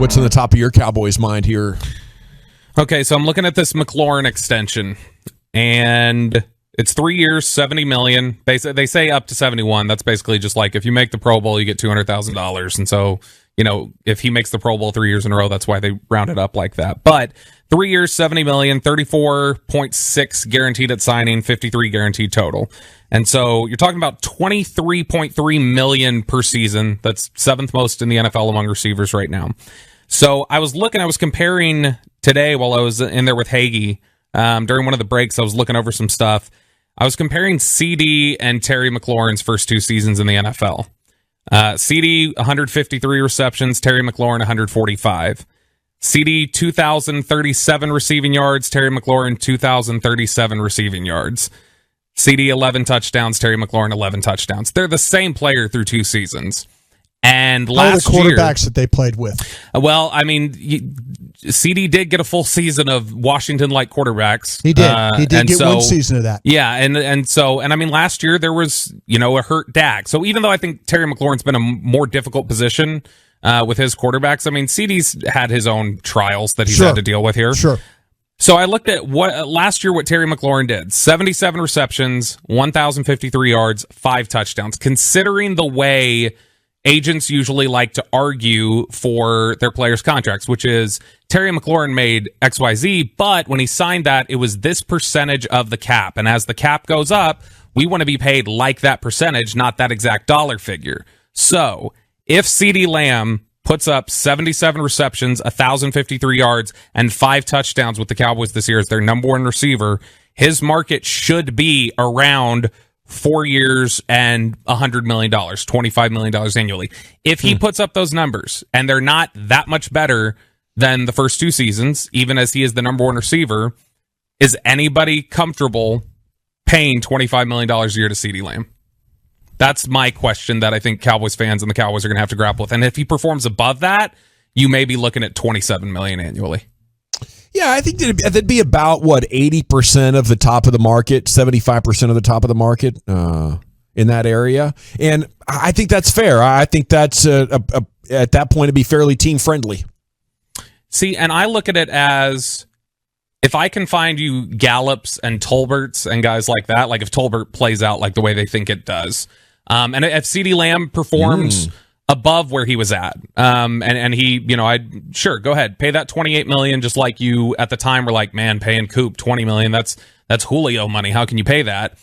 What's on the top of your Cowboys mind here? Okay, so I'm looking at this McLaurin extension, and it's 3 years, $70 million. They say up to 71. That's basically just like if you make the Pro Bowl, you get $200,000. And so, if he makes the Pro Bowl 3 years in a row, that's why they round it up like that. But 3 years, $70 million, 34.6 guaranteed at signing, 53 guaranteed total. And so you're talking about $23.3 million per season. That's seventh most in the NFL among receivers right now. So I was comparing today while I was in there with Hagee. During one of the breaks, I was looking over some stuff. I was comparing CeeDee and Terry McLaurin's first two seasons in the NFL. CeeDee, 153 receptions, Terry McLaurin, 145. CeeDee, 2,037 receiving yards, Terry McLaurin, 2,037 receiving yards. CeeDee, 11 touchdowns, Terry McLaurin, 11 touchdowns. They're the same player through two seasons. And last year, the quarterbacks that they played with. Well, I mean, CeeDee did get a full season of Washington-like quarterbacks. He did. He did get one season of that. Yeah, and I mean, last year there was a hurt Dak. So even though I think Terry McLaurin's been a more difficult position with his quarterbacks, I mean, CeeDee's had his own trials that he's had to deal with here. Sure. So I looked at what Terry McLaurin did: 77 receptions, 1,053 yards, 5 touchdowns. Considering the way agents usually like to argue for their players' contracts, which is Terry McLaurin made XYZ, but when he signed that, it was this percentage of the cap. And as the cap goes up, we want to be paid like that percentage, not that exact dollar figure. So if CeeDee Lamb puts up 77 receptions, 1,053 yards, and 5 touchdowns with the Cowboys this year as their number one receiver, his market should be around 4 years and $100 million, $25 million annually. If he puts up those numbers and they're not that much better than the first two seasons, even as he is the number one receiver, is anybody comfortable paying $25 million a year to CeeDee Lamb? That's my question that I think Cowboys fans and the Cowboys are going to have to grapple with. And if he performs above that, you may be looking at $27 million annually. Yeah, I think that'd be about, 80% of the top of the market, 75% of the top of the market in that area. And I think that's fair. I think that's, at that point, it'd be fairly team-friendly. See, and I look at it as, if I can find you Gallups and Tolberts and guys like that, like if Tolbert plays out like the way they think it does, and if CeeDee Lamb performs above where he was at. And he, I'd sure go ahead, pay that $28 million, just like you at the time were like, man, paying Coop $20 million. That's Julio money. How can you pay that?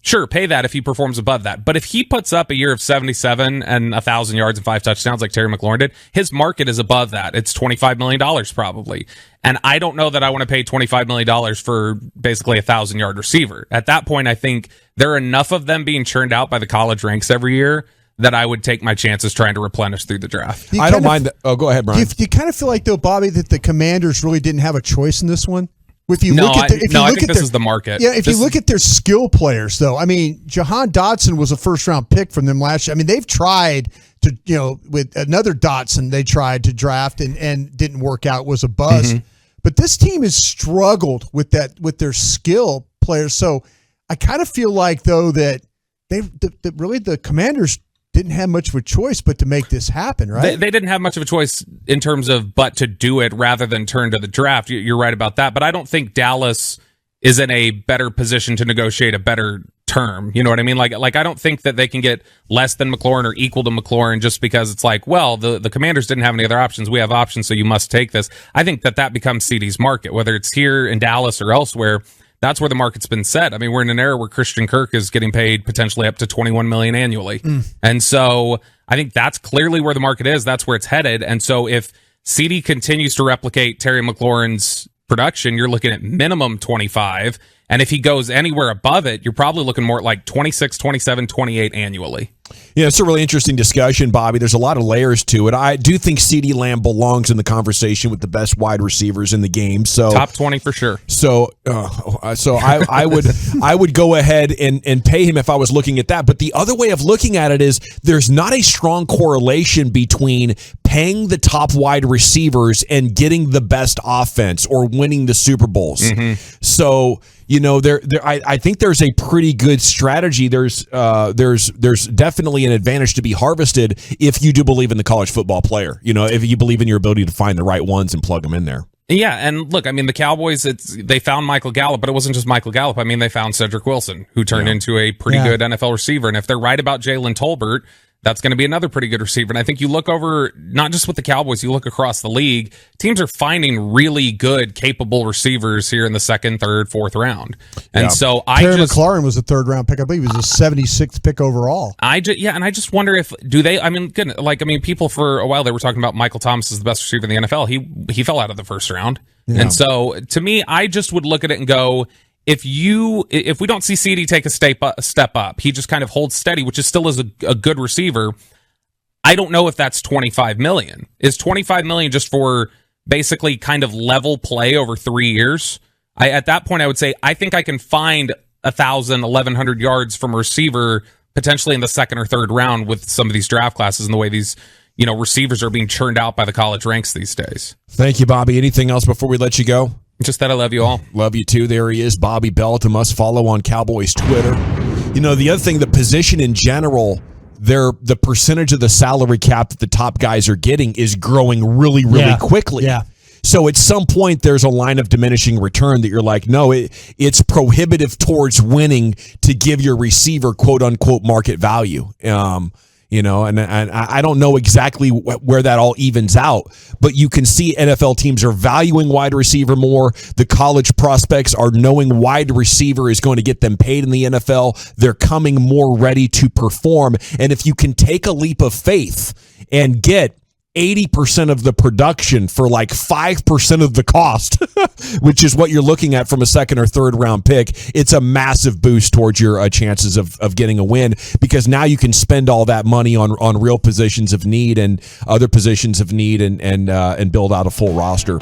Sure, pay that if he performs above that. But if he puts up a year of 77 and 1,000 yards and 5 touchdowns like Terry McLaurin did, his market is above that. It's $25 million probably. And I don't know that I want to pay $25 million for basically a 1,000-yard receiver. At that point, I think there are enough of them being churned out by the college ranks every year that I would take my chances trying to replenish through the draft. I don't mind that. Oh, go ahead, Brian. Do you kind of feel like, though, Bobby, that the Commanders really didn't have a choice in this one? I think this is the market. Yeah, if you look at their skill players, though, I mean, Jahan Dotson was a first-round pick from them last year. I mean, they've tried to, with another Dotson, they tried to draft and didn't work out, was a buzz. Mm-hmm. But this team has struggled with their skill players. So I kind of feel like, though, that really the Commanders didn't have much of a choice but to make this happen, right? They didn't have much of a choice in terms of but to do it rather than turn to the draft. You're right about that. But I don't think Dallas is in a better position to negotiate a better term. You know what I mean? Like I don't think that they can get less than McLaurin or equal to McLaurin just because it's like, well, the Commanders didn't have any other options. We have options, so you must take this. I think that becomes CeeDee's market, whether it's here in Dallas or elsewhere. That's where the market's been set. I mean, we're in an era where Christian Kirk is getting paid potentially up to $21 million annually. And so I think that's clearly where the market is. That's where it's headed. And so if CeeDee continues to replicate Terry McLaurin's production, you're looking at minimum 25. And if he goes anywhere above it, you're probably looking more at like 26, 27, 28 annually. Yeah, it's a really interesting discussion, Bobby. There's a lot of layers to it. I do think CeeDee Lamb belongs in the conversation with the best wide receivers in the game. So top 20 for sure. So I would go ahead and pay him if I was looking at that. But the other way of looking at it is there's not a strong correlation between paying the top wide receivers and getting the best offense or winning the Super Bowls. Mm-hmm. So I think there's a pretty good strategy. There's definitely an advantage to be harvested if you do believe in the college football player. If you believe in your ability to find the right ones and plug them in there. Yeah, and look, I mean, the Cowboys, they found Michael Gallup, but it wasn't just Michael Gallup. I mean, they found Cedric Wilson, who turned into a pretty good NFL receiver. And if they're right about Jalen Tolbert, that's going to be another pretty good receiver. And I think you look over, not just with the Cowboys, you look across the league, teams are finding really good, capable receivers here in the second, third, fourth round. And so Terry McLaurin was a third round pick. I believe he was a 76th pick overall. And I just wonder if, people for a while, they were talking about Michael Thomas is the best receiver in the NFL. He fell out of the first round. Yeah. And so to me, I just would look at it and go, if we don't see CeeDee take a step up, he just kind of holds steady, which is still is a good receiver. I don't know if that's $25 million. Is $25 million just for basically kind of level play over 3 years? At that point, I would say I think I can find 1,000, 1,100 yards from a receiver potentially in the second or third round with some of these draft classes and the way these receivers are being churned out by the college ranks these days. Thank you, Bobby. Anything else before we let you go? Just that I love you all. Love you too. There he is, Bobby Belt. A must follow on Cowboys Twitter. The other thing, the position in general, the percentage of the salary cap that the top guys are getting is growing really, really quickly. Yeah. So at some point, there's a line of diminishing return that you're like, no, it's prohibitive towards winning to give your receiver quote unquote market value. And I don't know exactly where that all evens out, but you can see NFL teams are valuing wide receiver more. The college prospects are knowing wide receiver is going to get them paid in the NFL. They're coming more ready to perform. And if you can take a leap of faith and get 80% of the production for like 5% of the cost, which is what you're looking at from a second or third round pick, it's a massive boost towards your chances of getting a win, because now you can spend all that money on real positions of need and other positions of need and build out a full roster.